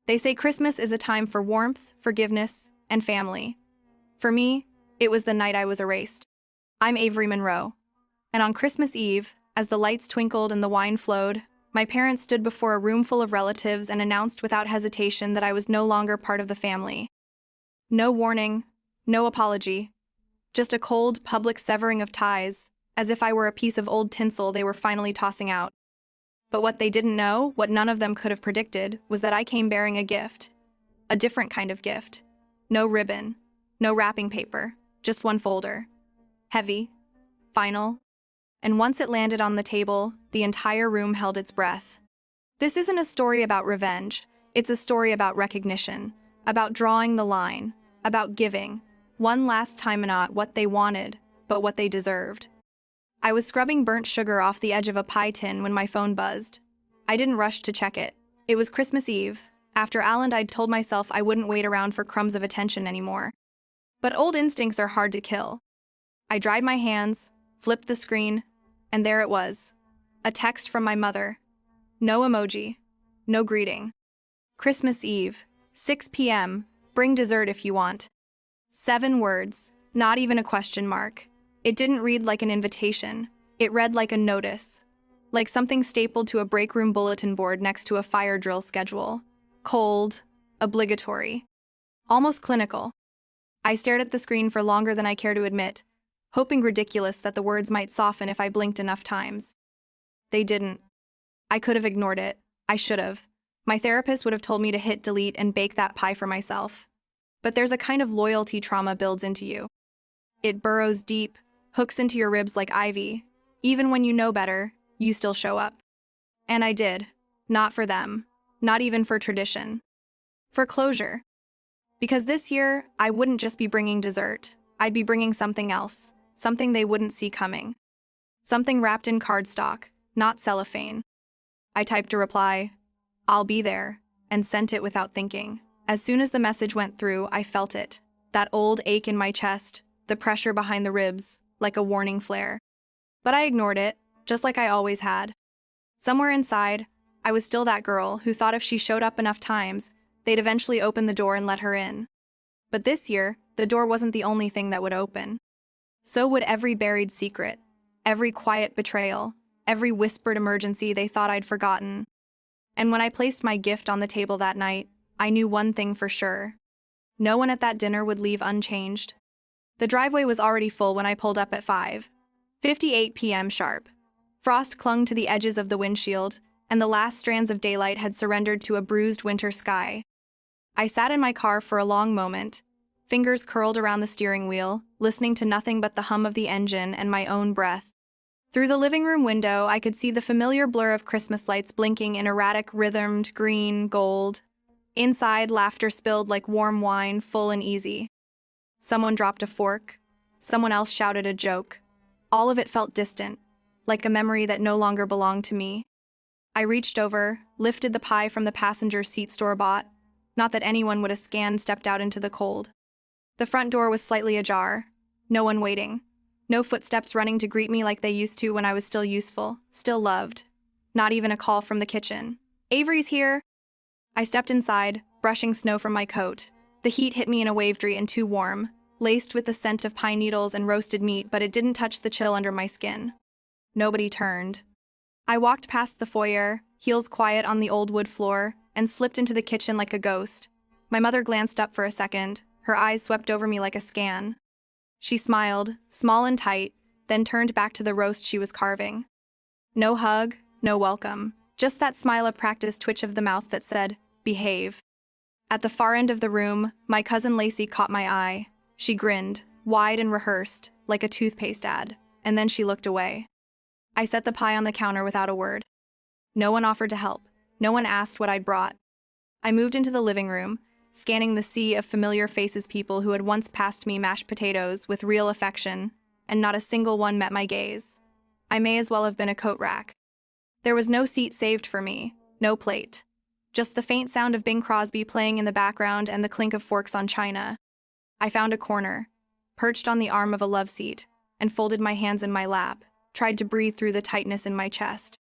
They say Christmas is a time for warmth, forgiveness, and family. For me, it was the night I was erased. I'm Avery Monroe, and on Christmas Eve, as the lights twinkled and the wine flowed, my parents stood before a room full of relatives and announced without hesitation that I was no longer part of the family. No warning, no apology, just a cold, public severing of ties, as if I were a piece of old tinsel they were finally tossing out. But what they didn't know, what none of them could have predicted, was that I came bearing a gift. A different kind of gift. No ribbon, no wrapping paper, just one folder. Heavy, final, and once it landed on the table, the entire room held its breath. This isn't a story about revenge, it's a story about recognition, about drawing the line, about giving, one last time not what they wanted, but what they deserved. I was scrubbing burnt sugar off the edge of a pie tin when my phone buzzed. I didn't rush to check it. It was Christmas Eve. After Al and I'd told myself I wouldn't wait around for crumbs of attention anymore. But old instincts are hard to kill. I dried my hands, flipped the screen, and there it was. A text from my mother. No emoji. No greeting. Christmas Eve, 6 p.m. Bring dessert if you want. 7 words, not even a question mark. It didn't read like an invitation. It read like a notice. Like something stapled to a break room bulletin board next to a fire drill schedule. Cold, obligatory, almost clinical. I stared at the screen for longer than I care to admit, hoping ridiculous that the words might soften if I blinked enough times. They didn't. I could have ignored it. I should have. My therapist would have told me to hit delete and bake that pie for myself. But there's a kind of loyalty trauma builds into you. It burrows deep, hooks into your ribs like ivy. Even when you know better, you still show up. And I did. Not for them. Not even for tradition. For closure. Because this year, I wouldn't just be bringing dessert. I'd be bringing something else. Something they wouldn't see coming. Something wrapped in cardstock, not cellophane. I typed a reply, "I'll be there," and sent it without thinking. As soon as the message went through, I felt it. That old ache in my chest, the pressure behind the ribs, like a warning flare. But I ignored it, just like I always had. Somewhere inside, I was still that girl who thought if she showed up enough times, they'd eventually open the door and let her in. But this year, the door wasn't the only thing that would open. So would every buried secret, every quiet betrayal, every whispered emergency they thought I'd forgotten. And when I placed my gift on the table that night, I knew one thing for sure. No one at that dinner would leave unchanged. The driveway was already full when I pulled up at 5:58 p.m. sharp. Frost clung to the edges of the windshield, and the last strands of daylight had surrendered to a bruised winter sky. I sat in my car for a long moment, fingers curled around the steering wheel, listening to nothing but the hum of the engine and my own breath. Through the living room window, I could see the familiar blur of Christmas lights blinking in erratic, rhythmed green, gold. Inside, laughter spilled like warm wine, full and easy. Someone dropped a fork. Someone else shouted a joke. All of it felt distant, like a memory that no longer belonged to me. I reached over, lifted the pie from the passenger seat store-bought. Not that anyone would have scanned, stepped out into the cold. The front door was slightly ajar. No one waiting. No footsteps running to greet me like they used to when I was still useful, still loved. Not even a call from the kitchen. "Avery's here!" I stepped inside, brushing snow from my coat. The heat hit me in a wave and too warm, laced with the scent of pine needles and roasted meat, but it didn't touch the chill under my skin. Nobody turned. I walked past the foyer, heels quiet on the old wood floor, and slipped into the kitchen like a ghost. My mother glanced up for a second. Her eyes swept over me like a scan. She smiled, small and tight, then turned back to the roast she was carving. No hug, no welcome, just that smile, a practiced twitch of the mouth that said, "Behave." At the far end of the room, my cousin Lacey caught my eye. She grinned, wide and rehearsed, like a toothpaste ad, and then she looked away. I set the pie on the counter without a word. No one offered to help. No one asked what I'd brought. I moved into the living room, scanning the sea of familiar faces, people who had once passed me mashed potatoes with real affection, and not a single one met my gaze. I may as well have been a coat rack. There was no seat saved for me, no plate. Just the faint sound of Bing Crosby playing in the background and the clink of forks on china. I found a corner, perched on the arm of a love seat, and folded my hands in my lap, tried to breathe through the tightness in my chest.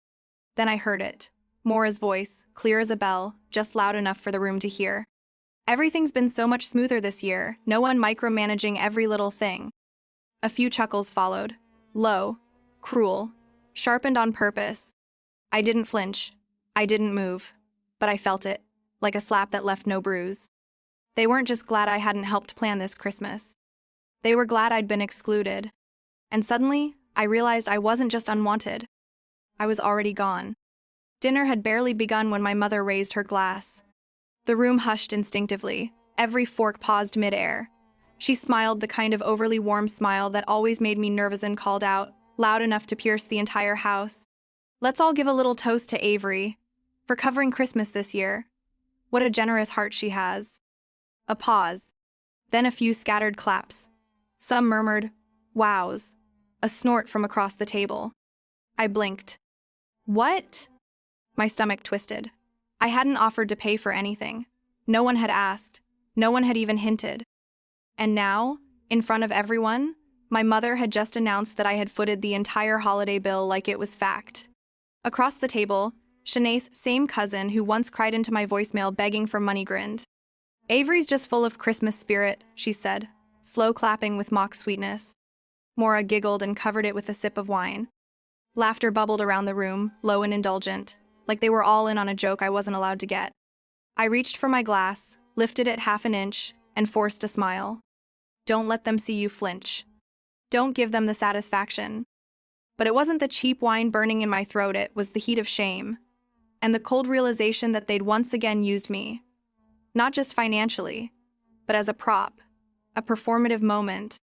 Then I heard it. Mora's voice, clear as a bell, just loud enough for the room to hear. Everything's been so much smoother this year, no one micromanaging every little thing. A few chuckles followed. Low, cruel, sharpened on purpose. I didn't flinch. I didn't move. But I felt it, like a slap that left no bruise. They weren't just glad I hadn't helped plan this Christmas. They were glad I'd been excluded. And suddenly, I realized I wasn't just unwanted. I was already gone. Dinner had barely begun when my mother raised her glass. The room hushed instinctively. Every fork paused mid-air. She smiled, the kind of overly warm smile that always made me nervous, and called out, loud enough to pierce the entire house. Let's all give a little toast to Avery for covering Christmas this year. What a generous heart she has. A pause. Then a few scattered claps. Some murmured, wows. A snort from across the table. I blinked. What? My stomach twisted. I hadn't offered to pay for anything. No one had asked. No one had even hinted. And now, in front of everyone, my mother had just announced that I had footed the entire holiday bill like it was fact. Across the table, Shanaith's same cousin who once cried into my voicemail begging for money grinned. Avery's just full of Christmas spirit, she said, slow clapping with mock sweetness. Mora giggled and covered it with a sip of wine. Laughter bubbled around the room, low and indulgent, like they were all in on a joke I wasn't allowed to get. I reached for my glass, lifted it half an inch, and forced a smile. Don't let them see you flinch. Don't give them the satisfaction. But it wasn't the cheap wine burning in my throat, it was the heat of shame, and the cold realization that they'd once again used me. Not just financially, but as a prop, a performative moment.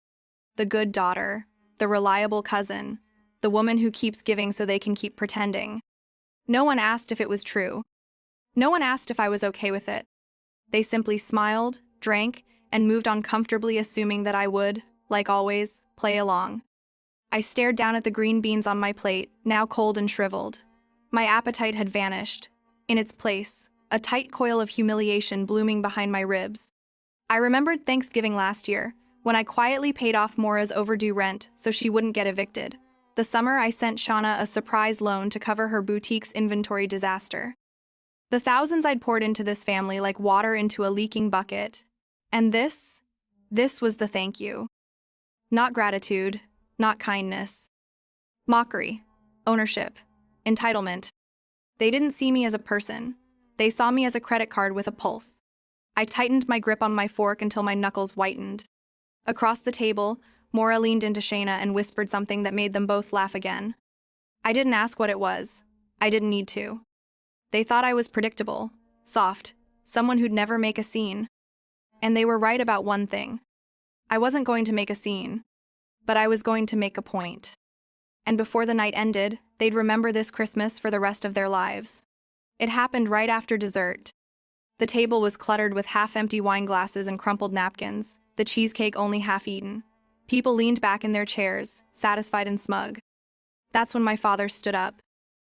The good daughter, the reliable cousin, the woman who keeps giving so they can keep pretending. No one asked if it was true. No one asked if I was okay with it. They simply smiled, drank, and moved on comfortably, assuming that I would, like always, play along. I stared down at the green beans on my plate, now cold and shriveled. My appetite had vanished. In its place, a tight coil of humiliation blooming behind my ribs. I remembered Thanksgiving last year, when I quietly paid off Mora's overdue rent so she wouldn't get evicted. The summer I sent Shauna a surprise loan to cover her boutique's inventory disaster. The thousands I'd poured into this family like water into a leaking bucket. And this was the thank you. Not gratitude, not kindness. Mockery, ownership, entitlement. They didn't see me as a person. They saw me as a credit card with a pulse. I tightened my grip on my fork until my knuckles whitened. Across the table, Mora leaned into Shayna and whispered something that made them both laugh again. I didn't ask what it was. I didn't need to. They thought I was predictable, soft, someone who'd never make a scene. And they were right about one thing. I wasn't going to make a scene, but I was going to make a point. And before the night ended, they'd remember this Christmas for the rest of their lives. It happened right after dessert. The table was cluttered with half-empty wine glasses and crumpled napkins, the cheesecake only half-eaten. People leaned back in their chairs, satisfied and smug. That's when my father stood up.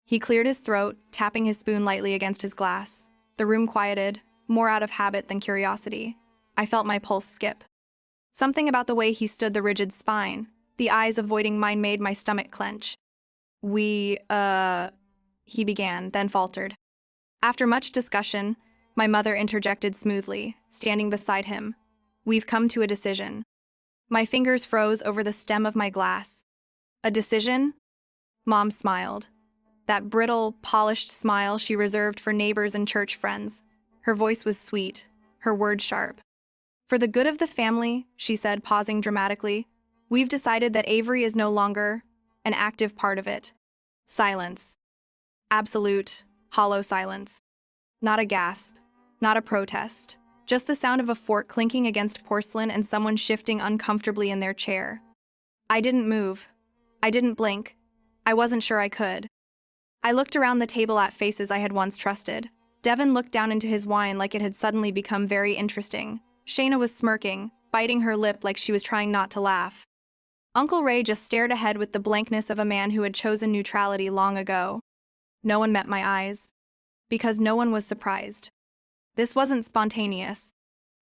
He cleared his throat, tapping his spoon lightly against his glass. The room quieted, more out of habit than curiosity. I felt my pulse skip. Something about the way he stood, the rigid spine, the eyes avoiding mine, made my stomach clench. He began, then faltered. After much discussion, my mother interjected smoothly, standing beside him. We've come to a decision. My fingers froze over the stem of my glass. A decision? Mom smiled. That brittle, polished smile she reserved for neighbors and church friends. Her voice was sweet, her words sharp. For the good of the family, she said, pausing dramatically, we've decided that Avery is no longer an active part of it. Silence. Absolute, hollow silence. Not a gasp, not a protest. Just the sound of a fork clinking against porcelain and someone shifting uncomfortably in their chair. I didn't move. I didn't blink. I wasn't sure I could. I looked around the table at faces I had once trusted. Devin looked down into his wine like it had suddenly become very interesting. Shayna was smirking, biting her lip like she was trying not to laugh. Uncle Ray just stared ahead with the blankness of a man who had chosen neutrality long ago. No one met my eyes. Because no one was surprised. This wasn't spontaneous.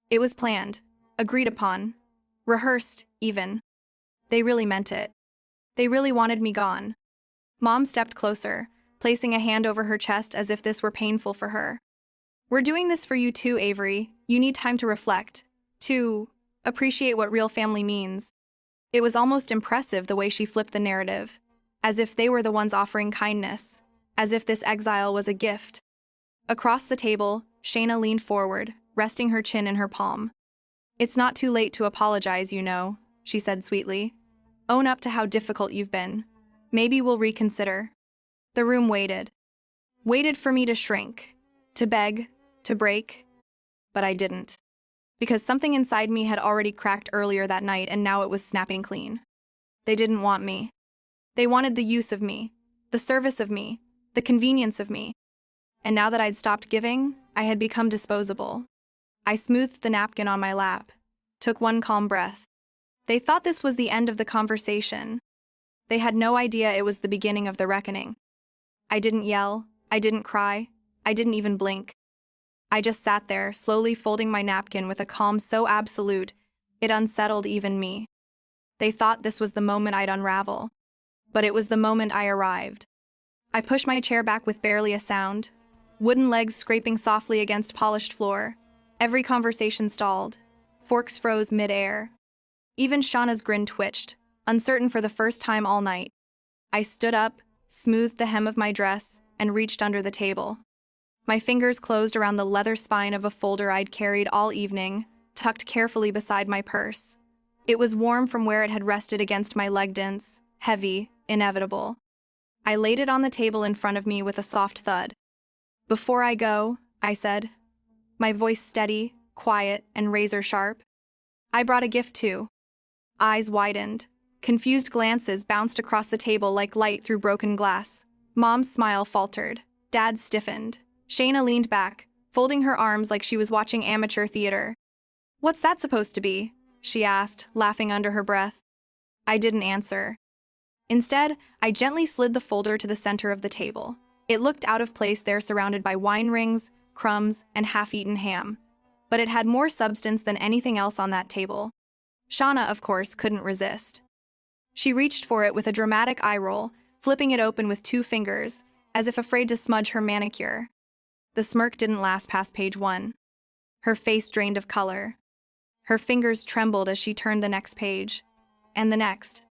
It was planned, agreed upon, rehearsed, even. They really meant it. They really wanted me gone. Mom stepped closer, placing a hand over her chest as if this were painful for her. "We're doing this for you too, Avery. You need time to reflect, to appreciate what real family means." It was almost impressive the way she flipped the narrative, as if they were the ones offering kindness, as if this exile was a gift. Across the table, Shayna leaned forward, resting her chin in her palm. "It's not too late to apologize, you know," she said sweetly. "Own up to how difficult you've been. Maybe we'll reconsider." The room waited. Waited for me to shrink, to beg, to break. But I didn't. Because something inside me had already cracked earlier that night and now it was snapping clean. They didn't want me. They wanted the use of me, the service of me, the convenience of me. And now that I'd stopped giving, I had become disposable. I smoothed the napkin on my lap, took one calm breath. They thought this was the end of the conversation. They had no idea it was the beginning of the reckoning. I didn't yell, I didn't cry, I didn't even blink. I just sat there, slowly folding my napkin with a calm so absolute, it unsettled even me. They thought this was the moment I'd unravel. But it was the moment I arrived. I pushed my chair back with barely a sound, wooden legs scraping softly against polished floor. Every conversation stalled. Forks froze mid-air. Even Shauna's grin twitched, uncertain for the first time all night. I stood up, smoothed the hem of my dress, and reached under the table. My fingers closed around the leather spine of a folder I'd carried all evening, tucked carefully beside my purse. It was warm from where it had rested against my leg dents, heavy, inevitable. I laid it on the table in front of me with a soft thud. "Before I go," I said, my voice steady, quiet, and razor-sharp, "I brought a gift too." Eyes widened. Confused glances bounced across the table like light through broken glass. Mom's smile faltered. Dad's stiffened. Shayna leaned back, folding her arms like she was watching amateur theater. "What's that supposed to be?" she asked, laughing under her breath. I didn't answer. Instead, I gently slid the folder to the center of the table. It looked out of place there, surrounded by wine rings, crumbs, and half-eaten ham. But it had more substance than anything else on that table. Shauna, of course, couldn't resist. She reached for it with a dramatic eye roll, flipping it open with 2 fingers, as if afraid to smudge her manicure. The smirk didn't last past page 1. Her face drained of color. Her fingers trembled as she turned the next page. And the next.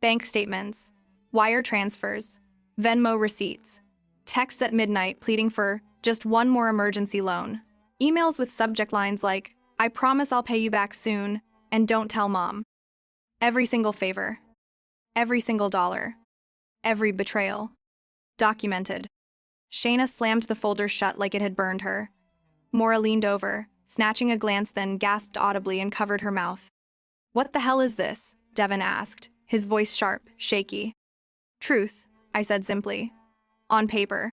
Bank statements, wire transfers, Venmo receipts, texts at midnight pleading for just one more emergency loan, emails with subject lines like, "I promise I'll pay you back soon, and don't tell Mom." Every single favor. Every single dollar. Every betrayal. Documented. Shayna slammed the folder shut like it had burned her. Maura leaned over, snatching a glance, then gasped audibly and covered her mouth. "What the hell is this?" Devin asked, his voice sharp, shaky. "Truth," I said simply. "On paper."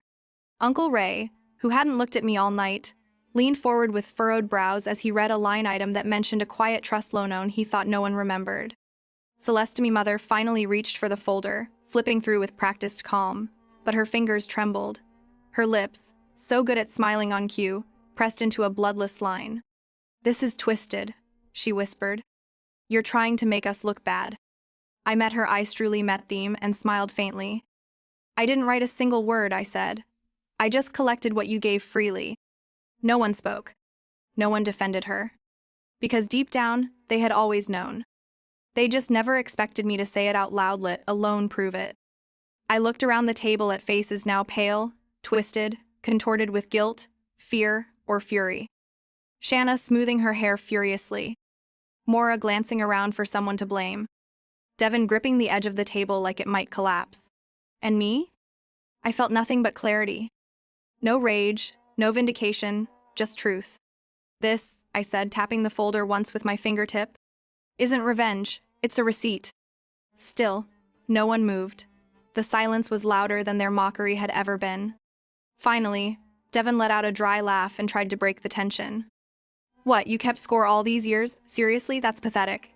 Uncle Ray, who hadn't looked at me all night, leaned forward with furrowed brows as he read a line item that mentioned a quiet trust loan he thought no one remembered. Celestine Mother finally reached for the folder, flipping through with practiced calm, but her fingers trembled. Her lips, so good at smiling on cue, pressed into a bloodless line. "This is twisted," she whispered. "You're trying to make us look bad." I met her eye-truly met theme and smiled faintly. "I didn't write a single word," I said. "I just collected what you gave freely." No one spoke. No one defended her. Because deep down, they had always known. They just never expected me to say it out loud, let alone prove it. I looked around the table at faces now pale, twisted, contorted with guilt, fear, or fury. Shanna smoothing her hair furiously. Maura glancing around for someone to blame. Devin gripping the edge of the table like it might collapse. And me? I felt nothing but clarity. No rage, no vindication, just truth. "This," I said, tapping the folder once with my fingertip, "isn't revenge, it's a receipt." Still, no one moved. The silence was louder than their mockery had ever been. Finally, Devin let out a dry laugh and tried to break the tension. "What, you kept score all these years? Seriously, that's pathetic."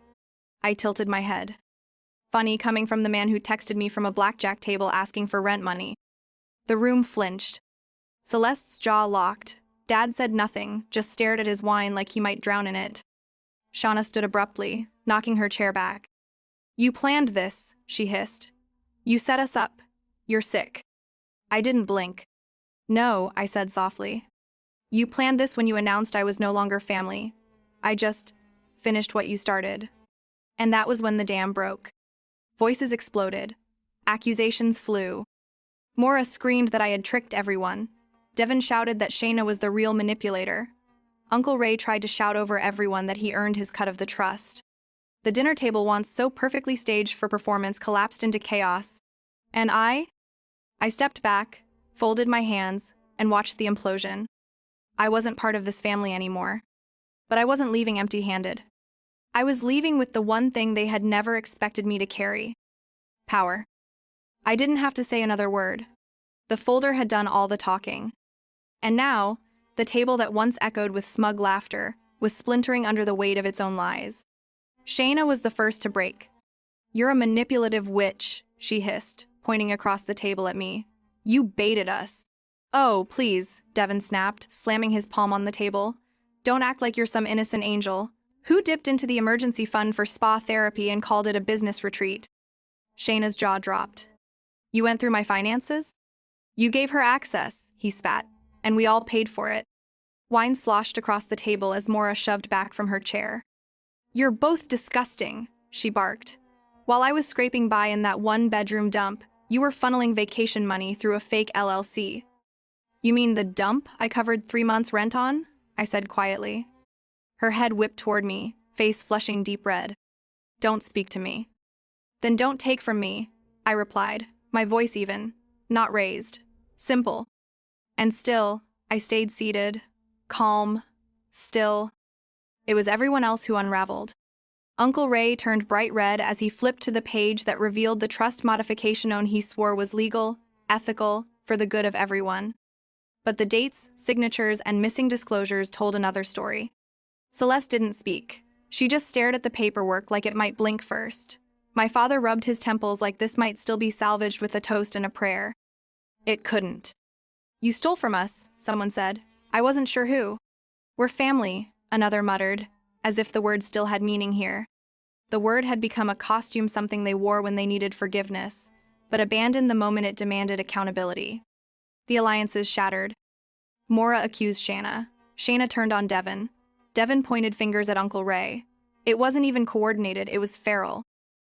I tilted my head. Funny coming from the man who texted me from a blackjack table asking for rent money. The room flinched. Celeste's jaw locked. Dad said nothing, just stared at his wine like he might drown in it. Shauna stood abruptly, knocking her chair back. "You planned this," she hissed. "You set us up. You're sick." I didn't blink. No, I said softly. You planned this when you announced I was no longer family. I just finished what you started. And that was when the dam broke. Voices exploded. Accusations flew. Mora screamed that I had tricked everyone. Devin shouted that Shayna was the real manipulator. Uncle Ray tried to shout over everyone that he earned his cut of the trust. The dinner table, once so perfectly staged for performance, collapsed into chaos. And I stepped back, folded my hands, and watched the implosion. I wasn't part of this family anymore. But I wasn't leaving empty-handed. I was leaving with the one thing they had never expected me to carry: power. I didn't have to say another word. The folder had done all the talking. And now, the table that once echoed with smug laughter was splintering under the weight of its own lies. Shayna was the first to break. You're a manipulative witch, she hissed, pointing across the table at me. You baited us. Oh, please, Devin snapped, slamming his palm on the table. Don't act like you're some innocent angel. Who dipped into the emergency fund for spa therapy and called it a business retreat? Shayna's jaw dropped. You went through my finances? You gave her access, he spat, and we all paid for it. Wine sloshed across the table as Mora shoved back from her chair. You're both disgusting, she barked. While I was scraping by in that one-bedroom dump, you were funneling vacation money through a fake LLC. You mean the dump I covered 3 months' rent on? I said quietly. Her head whipped toward me, face flushing deep red. Don't speak to me. Then don't take from me, I replied, my voice even, not raised. Simple. And still, I stayed seated, calm, still. It was everyone else who unraveled. Uncle Ray turned bright red as he flipped to the page that revealed the trust modification loan he swore was legal, ethical, for the good of everyone. But the dates, signatures, and missing disclosures told another story. Celeste didn't speak. She just stared at the paperwork like it might blink first. My father rubbed his temples like this might still be salvaged with a toast and a prayer. It couldn't. You stole from us, someone said. I wasn't sure who. We're family, another muttered, as if the word still had meaning here. The word had become a costume, something they wore when they needed forgiveness, but abandoned the moment it demanded accountability. The alliances shattered. Mora accused Shayna. Shayna turned on Devin. Devin pointed fingers at Uncle Ray. It wasn't even coordinated, it was feral.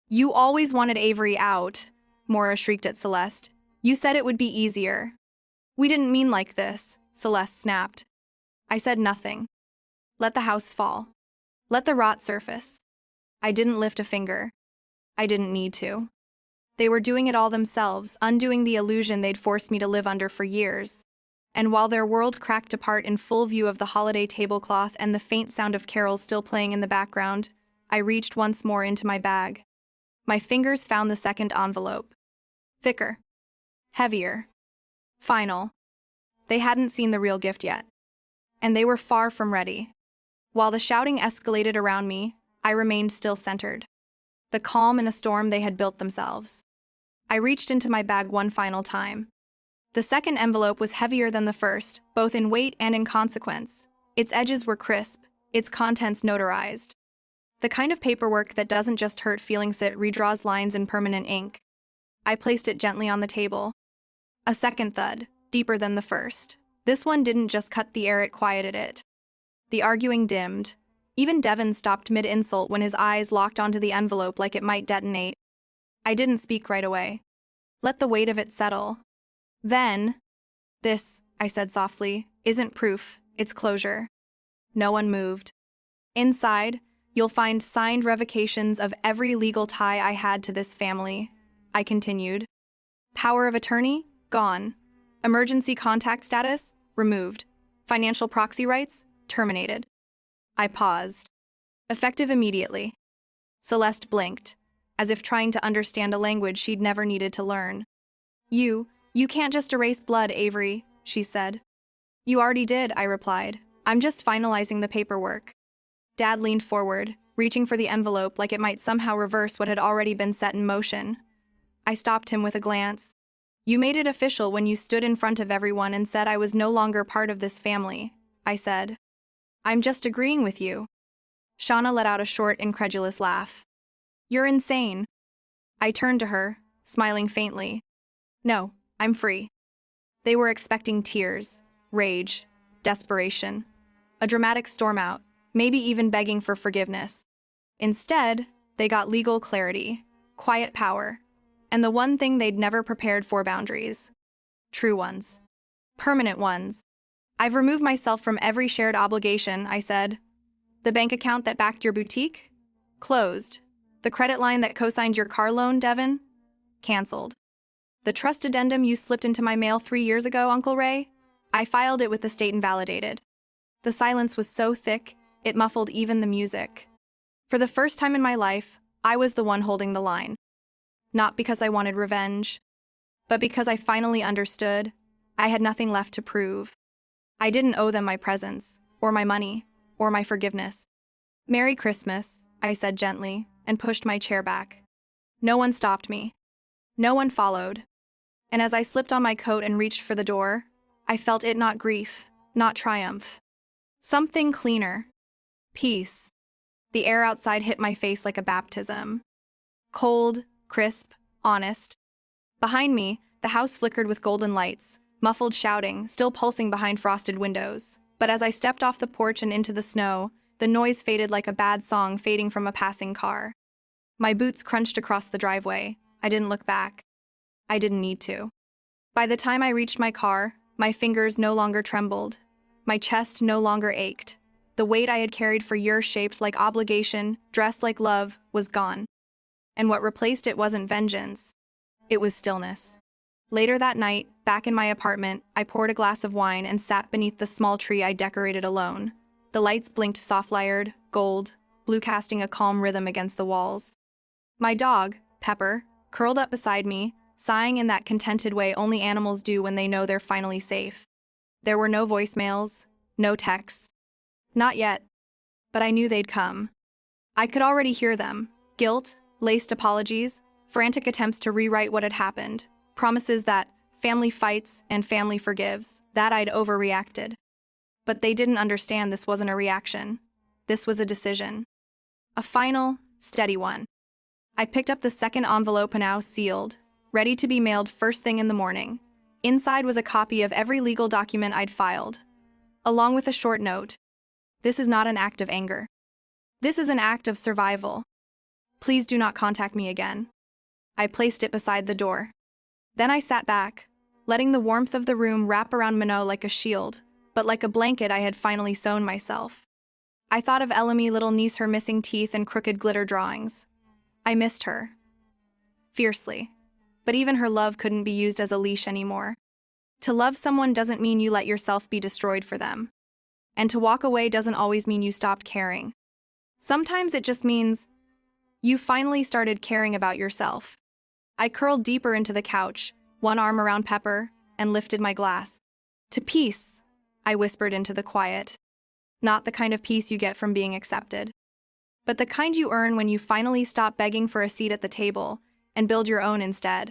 You always wanted Avery out, Mora shrieked at Celeste. You said it would be easier. We didn't mean like this, Celeste snapped. I said nothing. Let the house fall. Let the rot surface. I didn't lift a finger. I didn't need to. They were doing it all themselves, undoing the illusion they'd forced me to live under for years. And while their world cracked apart in full view of the holiday tablecloth and the faint sound of carols still playing in the background, I reached once more into my bag. My fingers found the second envelope. Thicker. Heavier. Final. They hadn't seen the real gift yet. And they were far from ready. While the shouting escalated around me, I remained still centered. The calm in a storm they had built themselves. I reached into my bag one final time. The second envelope was heavier than the first, both in weight and in consequence. Its edges were crisp, its contents notarized. The kind of paperwork that doesn't just hurt feelings, it redraws lines in permanent ink. I placed it gently on the table. A second thud, deeper than the first. This one didn't just cut the air, it quieted it. The arguing dimmed. Even Devin stopped mid-insult when his eyes locked onto the envelope like it might detonate. I didn't speak right away. Let the weight of it settle. Then, this, I said softly, isn't proof, it's closure. No one moved. Inside, you'll find signed revocations of every legal tie I had to this family, I continued. Power of attorney? Gone. Emergency contact status? Removed. Financial proxy rights? Terminated. I paused. Effective immediately. Celeste blinked, as if trying to understand a language she'd never needed to learn. You can't just erase blood, Avery, she said. You already did, I replied. I'm just finalizing the paperwork. Dad leaned forward, reaching for the envelope like it might somehow reverse what had already been set in motion. I stopped him with a glance. You made it official when you stood in front of everyone and said I was no longer part of this family, I said. I'm just agreeing with you. Shauna let out a short, incredulous laugh. You're insane. I turned to her, smiling faintly. No, I'm free. They were expecting tears, rage, desperation, a dramatic storm out, maybe even begging for forgiveness. Instead, they got legal clarity, quiet power, and the one thing they'd never prepared for: boundaries. True ones. Permanent ones. I've removed myself from every shared obligation, I said. The bank account that backed your boutique? Closed. The credit line that co-signed your car loan, Devin? Canceled. The trust addendum you slipped into my mail 3 years ago, Uncle Ray? I filed it with the state and validated. The silence was so thick, it muffled even the music. For the first time in my life, I was the one holding the line. Not because I wanted revenge, but because I finally understood I had nothing left to prove. I didn't owe them my presence, or my money, or my forgiveness. "Merry Christmas," I said gently, and pushed my chair back. No one stopped me. No one followed. And as I slipped on my coat and reached for the door, I felt it not grief, not triumph. Something cleaner. Peace. The air outside hit my face like a baptism. Cold, crisp, honest. Behind me, the house flickered with golden lights, muffled shouting, still pulsing behind frosted windows. But as I stepped off the porch and into the snow, the noise faded like a bad song fading from a passing car. My boots crunched across the driveway. I didn't look back. I didn't need to. By the time I reached my car, my fingers no longer trembled. My chest no longer ached. The weight I had carried for years, shaped like obligation, dressed like love, was gone. And what replaced it wasn't vengeance. It was stillness. Later that night, back in my apartment, I poured a glass of wine and sat beneath the small tree I decorated alone. The lights blinked soft-layered, gold, blue, casting a calm rhythm against the walls. My dog, Pepper, curled up beside me, sighing in that contented way only animals do when they know they're finally safe. There were no voicemails, no texts. Not yet. But I knew they'd come. I could already hear them: guilt, laced apologies, frantic attempts to rewrite what had happened, promises that family fights and family forgives, that I'd overreacted. But they didn't understand this wasn't a reaction. This was a decision. A final, steady one. I picked up the second envelope, now sealed, ready to be mailed first thing in the morning. Inside was a copy of every legal document I'd filed, along with a short note. "This is not an act of anger. This is an act of survival. Please do not contact me again." I placed it beside the door. Then I sat back, letting the warmth of the room wrap around Minot like a shield, but like a blanket I had finally sewn myself. I thought of Ellamy, little niece, her missing teeth and crooked glitter drawings. I missed her. Fiercely. But even her love couldn't be used as a leash anymore. To love someone doesn't mean you let yourself be destroyed for them. And to walk away doesn't always mean you stopped caring. Sometimes it just means you finally started caring about yourself. I curled deeper into the couch, one arm around Pepper, and lifted my glass. "To peace," I whispered into the quiet. Not the kind of peace you get from being accepted, but the kind you earn when you finally stop begging for a seat at the table and build your own instead.